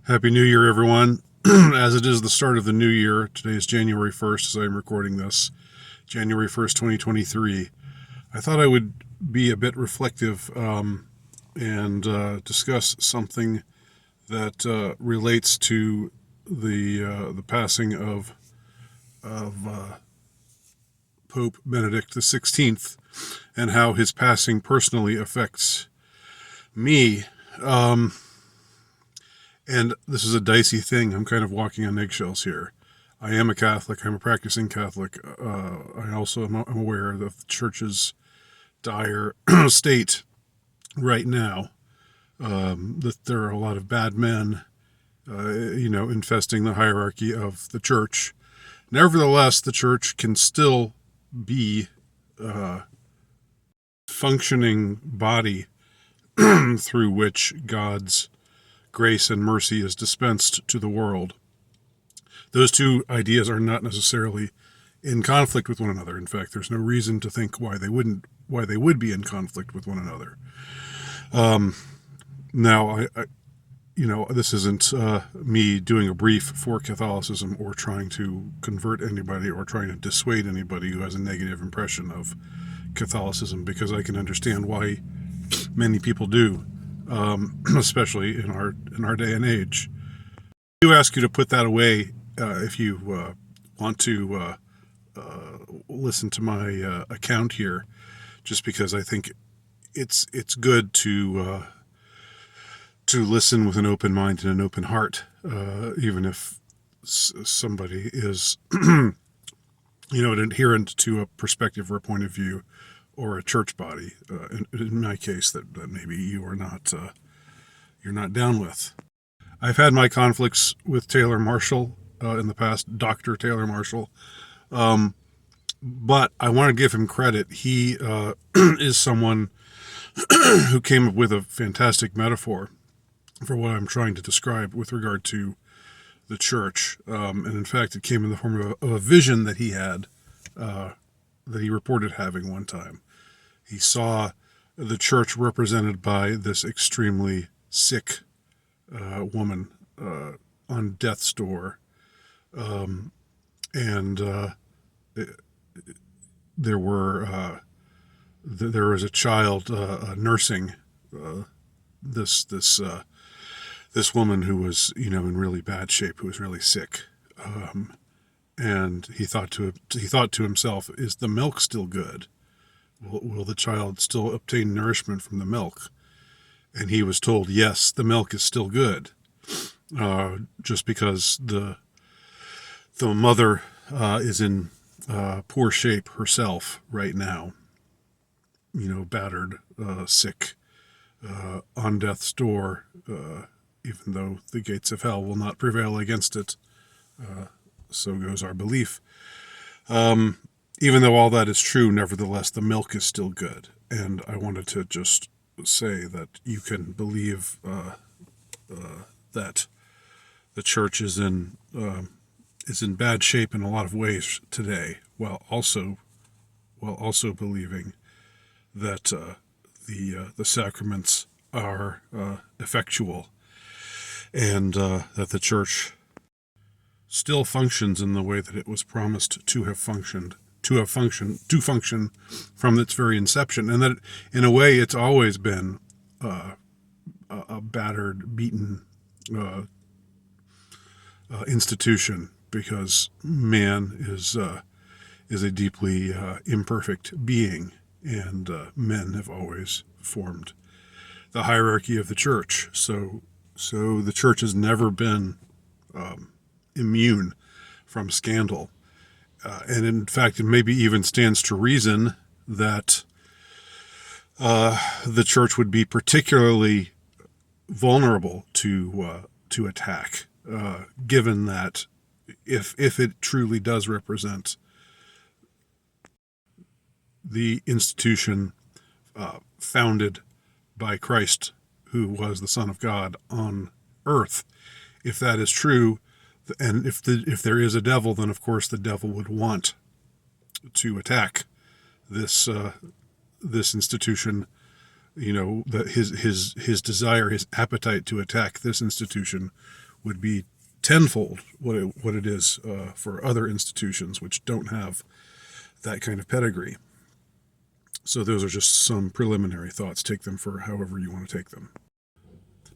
Happy New Year, everyone. As it is the start of the new year, today is January 1st as I'm recording this, January 1st, 2023. I thought I would be a bit reflective and discuss something that relates to the passing of Pope Benedict the 16th and how his passing personally affects me. And this is a dicey thing. I'm kind of walking on eggshells here. I am a Catholic. I'm a practicing Catholic. I also am aware of the church's dire state right now. That there are a lot of bad men, infesting the hierarchy of the church. Nevertheless, the church can still be a functioning body through which God's grace and mercy is dispensed to the world. Those two ideas are not necessarily in conflict with one another. In fact, there's no reason to think why they would be in conflict with one another. Now, this isn't me doing a brief for Catholicism or trying to convert anybody or trying to dissuade anybody who has a negative impression of Catholicism, because I can understand why many people do. Especially in our day and age. I do ask you to put that away if you want to listen to my account here, just because I think it's good to listen with an open mind and an open heart, even if somebody is an adherent to a perspective or a point of view or a church body, in my case, that maybe you are not, you're not down with. I've had my conflicts with Taylor Marshall in the past, Dr. Taylor Marshall, but I want to give him credit. He is someone who came up with a fantastic metaphor for what I'm trying to describe with regard to the church, and in fact, it came in the form of a vision that he had, that he reported having one time. He saw the church represented by this extremely sick woman on death's door, and there was a child nursing this woman who was in really bad shape, who was really sick. And he thought to himself, is the milk still good? Will the child still obtain nourishment from the milk? And he was told, yes, the milk is still good, just because the mother is in poor shape herself right now, battered, sick, on death's door, even though the gates of hell will not prevail against it. So goes our belief. Even though all that is true, nevertheless, the milk is still good. And I wanted to just say that you can believe that the church is in bad shape in a lot of ways today, while also believing that the sacraments are effectual, and that the church still functions in the way that it was promised to function from its very inception, and that in a way it's always been a battered, beaten institution, because man is a deeply imperfect being, and men have always formed the hierarchy of the church. So the church has never been immune from scandal. And in fact, it maybe even stands to reason that the church would be particularly vulnerable to attack, given that if it truly does represent the institution founded by Christ, who was the Son of God on earth, if that is true, and if there is a devil, then of course the devil would want to attack this institution. That his desire, his appetite to attack this institution would be tenfold what it is for other institutions which don't have that kind of pedigree. So those are just some preliminary thoughts. Take them for however you want to take them.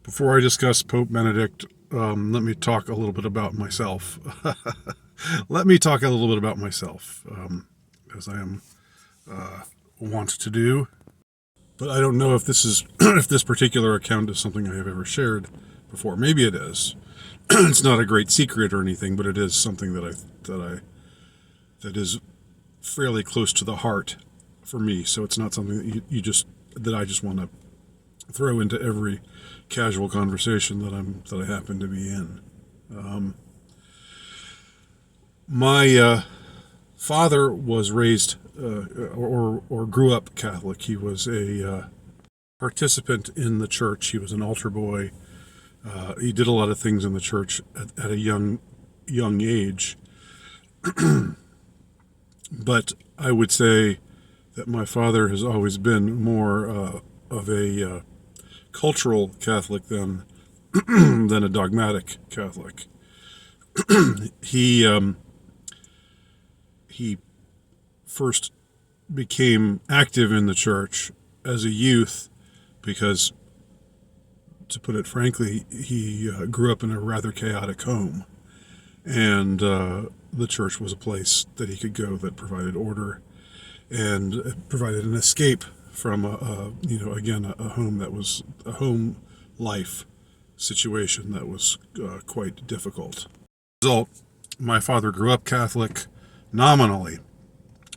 Before I discuss Pope Benedict, let me talk a little bit about myself. Let me talk a little bit about myself, as I am wont to do. But I don't know if this is if this particular account is something I have ever shared before. Maybe it is. It's not a great secret or anything, but it is something that is fairly close to the heart for me. So it's not something that I just want to throw into every casual conversation that I happen to be in. My father was raised or grew up Catholic. He was a participant in the church. He was an altar boy. He did a lot of things in the church at a young age. But I would say that my father has always been more of a cultural Catholic than a dogmatic Catholic. He first became active in the church as a youth because, to put it frankly, he grew up in a rather chaotic home, and the church was a place that he could go that provided order and provided an escape from a home that was a home life situation that was quite difficult. As a result, my father grew up Catholic nominally,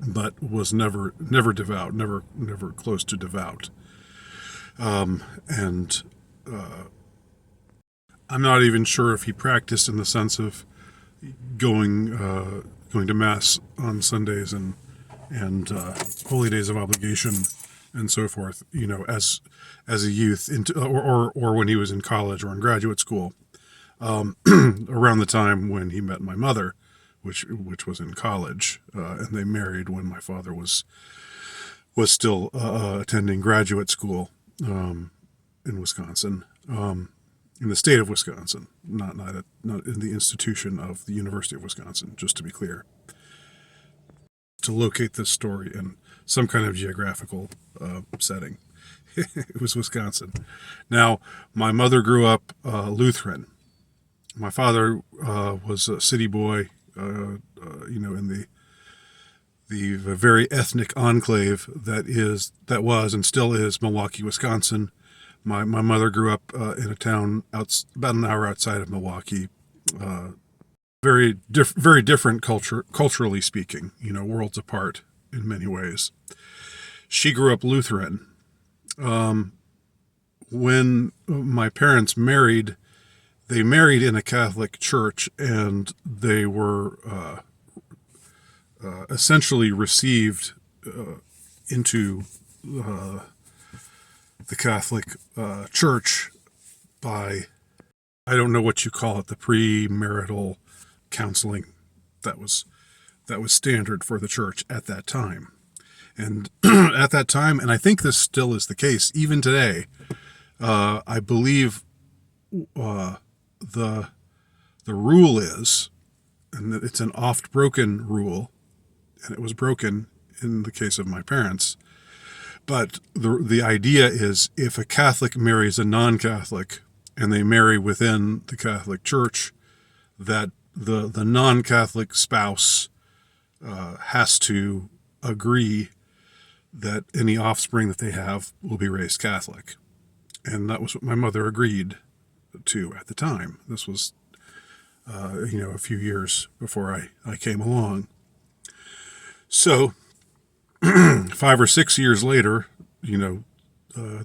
but was never devout, never close to devout. And I'm not even sure if he practiced in the sense of going to mass on Sundays and holy days of obligation and so forth. As a youth, or when he was in college or in graduate school, around the time when he met my mother, which was in college, and they married when my father was still attending graduate school in Wisconsin, in the state of Wisconsin, not in the institution of the University of Wisconsin, just to be clear. To locate this story in some kind of geographical setting, it was Wisconsin. Now, my mother grew up Lutheran. My father was a city boy, in the very ethnic enclave that was and still is Milwaukee, Wisconsin. My mother grew up in a town about an hour outside of Milwaukee. Very different culturally speaking. Worlds apart in many ways. She grew up Lutheran. When my parents married, they married in a Catholic church, and they were essentially received into the Catholic Church by, I don't know what you call it, the premarital counseling that was standard for the church at that time. And at that time, and I think this still is the case even today, I believe the rule is, and it's an oft broken rule, and it was broken in the case of my parents, but the idea is, if a Catholic marries a non-Catholic and they marry within the Catholic Church, that the non-Catholic spouse has to agree that any offspring that they have will be raised Catholic. And that was what my mother agreed to at the time. This was, a few years before I came along. So 5 or 6 years later, the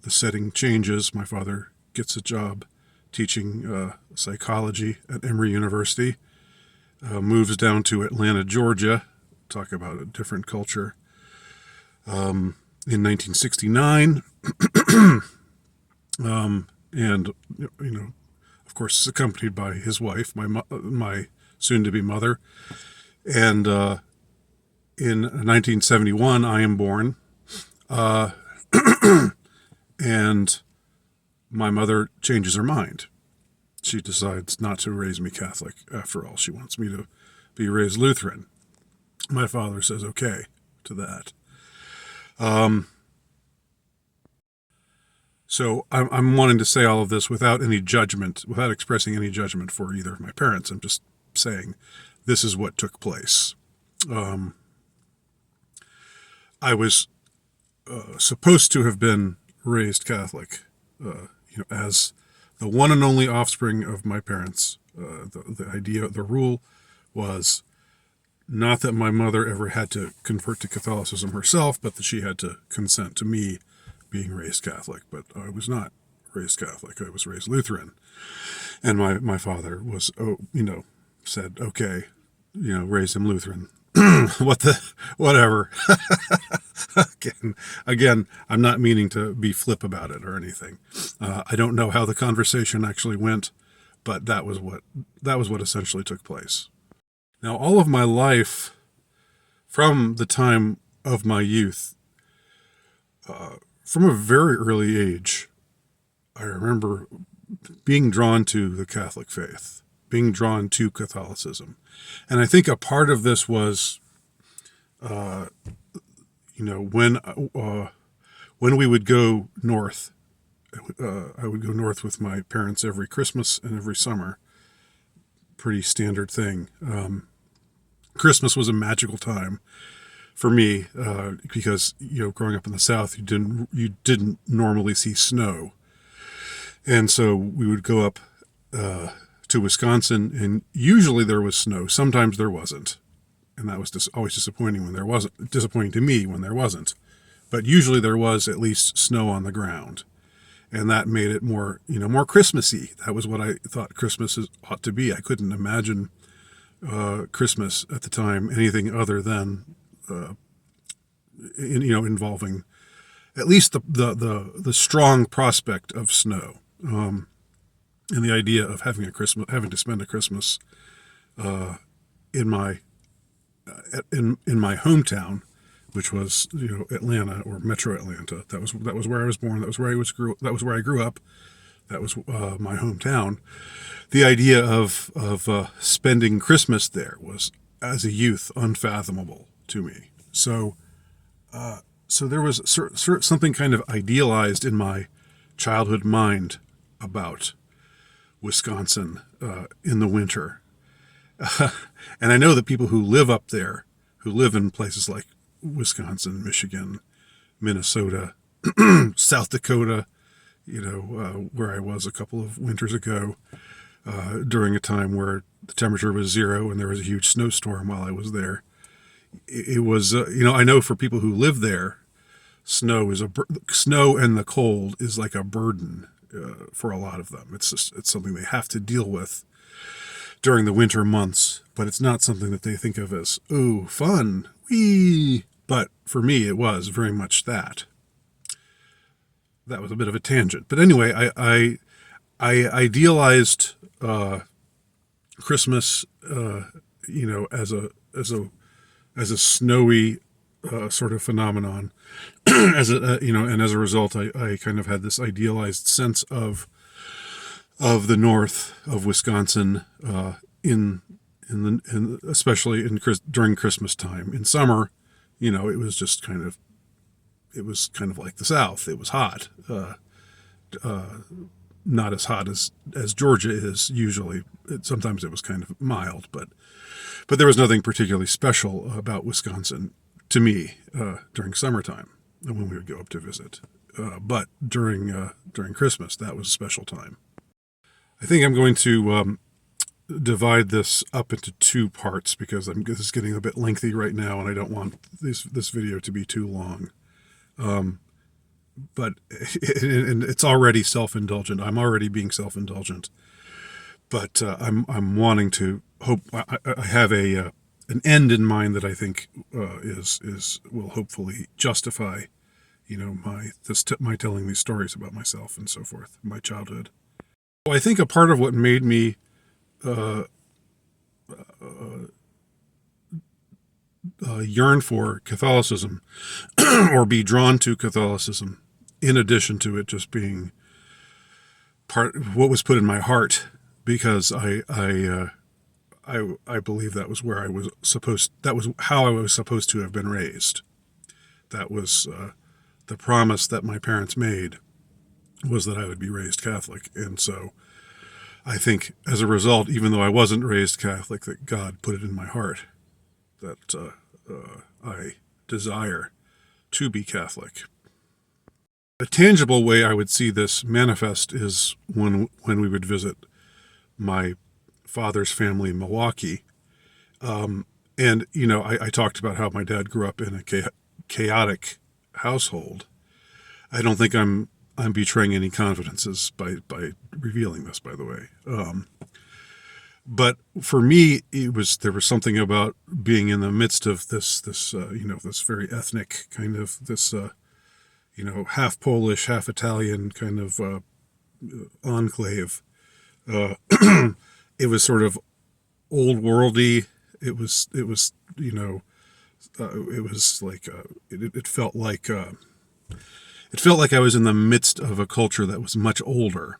setting changes. My father gets a job teaching psychology at Emory University, moves down to Atlanta, Georgia. Talk about a different culture. In 1969, and of course, is accompanied by his wife, my soon-to-be mother, and in 1971, I am born, and my mother changes her mind, she decides not to raise me Catholic. After all, she wants me to be raised Lutheran. My father says okay to that. So I'm wanting to say all of this without any judgment, without expressing any judgment for either of my parents. I'm just saying this is what took place. I was supposed to have been raised Catholic, as the one and only offspring of my parents. The rule was not that my mother ever had to convert to Catholicism herself, but that she had to consent to me being raised Catholic. But I was not raised Catholic. I was raised Lutheran. And my father was, said, okay, raise him Lutheran. Whatever. Again, I'm not meaning to be flip about it or anything. I don't know how the conversation actually went, but that was what essentially took place. Now, all of my life, from the time of my youth, from a very early age, I remember being drawn to the Catholic faith, being drawn to Catholicism. And I think a part of this was, when we would go north, I would go north with my parents every Christmas and every summer. Pretty standard thing. Christmas was a magical time for me because growing up in the South, you didn't normally see snow, and so we would go up to Wisconsin, and usually there was snow. Sometimes there wasn't, and that was always disappointing when there wasn't. Disappointing to me when there wasn't, but usually there was at least snow on the ground, and that made it more Christmassy. That was what I thought Christmas ought to be. I couldn't imagine Christmas at the time anything other than involving at least the strong prospect of snow, and the idea of having to spend a Christmas in my hometown, which was Atlanta, or Metro Atlanta. That was where I was born. That was where I grew up. That was my hometown. The idea of spending Christmas there was, as a youth, unfathomable to me. So there was something kind of idealized in my childhood mind about Wisconsin in the winter. And I know that people who live up there, who live in places like Wisconsin, Michigan, Minnesota, South Dakota, where I was a couple of winters ago, during a time where the temperature was 0 and there was a huge snowstorm while I was there. It was, I know for people who live there, snow and the cold is like a burden for a lot of them. It's something they have to deal with during the winter months, but it's not something that they think of as, ooh, fun, wee. But for me, it was very much that. That was a bit of a tangent. But anyway, I idealized Christmas, as a snowy sort of phenomenon, and as a result, I kind of had this idealized sense of the north of Wisconsin, especially during Christmas time. In summer, it was just kind of like the South. It was hot, not as hot as Georgia is usually. Sometimes it was kind of mild, but there was nothing particularly special about Wisconsin to me during summertime when we would go up to visit. But during Christmas, that was a special time. I think I'm going to divide this up into 2 parts because this is getting a bit lengthy right now, and I don't want this video to be too long. But it's already self-indulgent. I'm already being self-indulgent. But I'm wanting to hope I have an end in mind that I think will hopefully justify, my telling these stories about myself and so forth, my childhood. Well, I think a part of what made me yearn for Catholicism or be drawn to Catholicism, in addition to it just being what was put in my heart because I believe that was where I was supposed. That was how I was supposed to have been raised. That was the promise that my parents made, was that I would be raised Catholic, and so I think as a result, even though I wasn't raised Catholic, that God put it in my heart that I desire to be Catholic. A tangible way I would see this manifest is when we would visit my father's family in Milwaukee. And, I talked about how my dad grew up in a chaotic household. I don't think I'm betraying any confidences by revealing this, by the way. But for me, there was something about being in the midst of this very ethnic kind of half Polish, half Italian kind of enclave. It was sort of old worldy. It was like it felt like I was in the midst of a culture that was much older.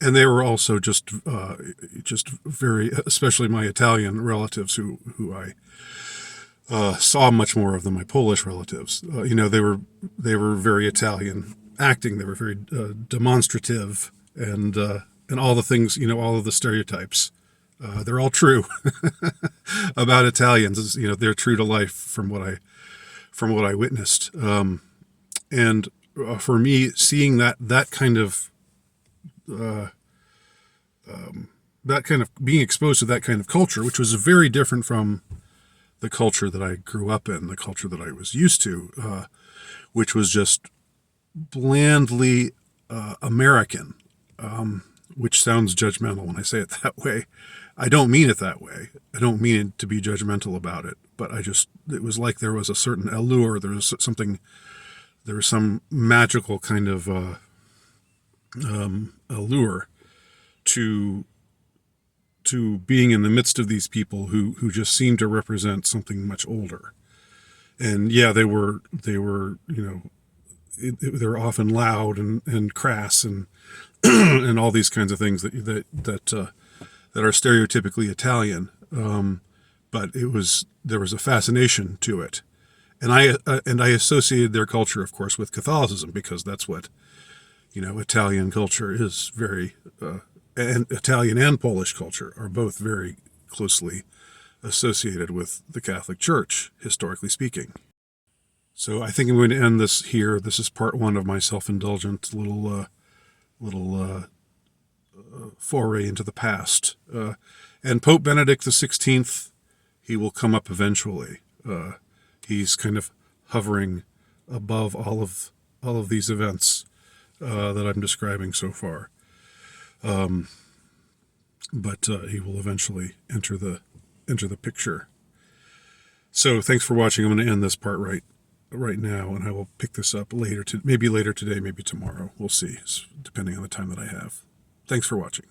And they were also just very, especially my Italian relatives who I saw much more of than my Polish relatives. They were very Italian acting. They were very demonstrative and all the things, all of the stereotypes. They're all true about Italians. They're true to life from what I witnessed. And for me, seeing that kind of being exposed to that kind of culture, which was very different from the culture that I grew up in, the culture that I was used to, which was just blandly American, which sounds judgmental when I say it that way. I don't mean it that way. I don't mean it to be judgmental about it, but it was like there was a certain allure. There was some magical kind of allure to being in the midst of these people who just seemed to represent something much older. And yeah, they were they're often loud and crass and and all these kinds of things that are stereotypically Italian. But there was a fascination to it. And I associated their culture, of course, with Catholicism, because that's what, Italian culture is very, and Italian and Polish culture are both very closely associated with the Catholic Church, historically speaking. So I think I'm going to end this here. This is part one of my self-indulgent little foray into the past. And Pope Benedict XVI, he will come up eventually. He's kind of hovering above all of these events that I'm describing so far. But he will eventually enter the picture. So thanks for watching. I'm going to end this part right now, and I will pick this up maybe later today, maybe tomorrow. We'll see, depending on the time that I have. Thanks for watching.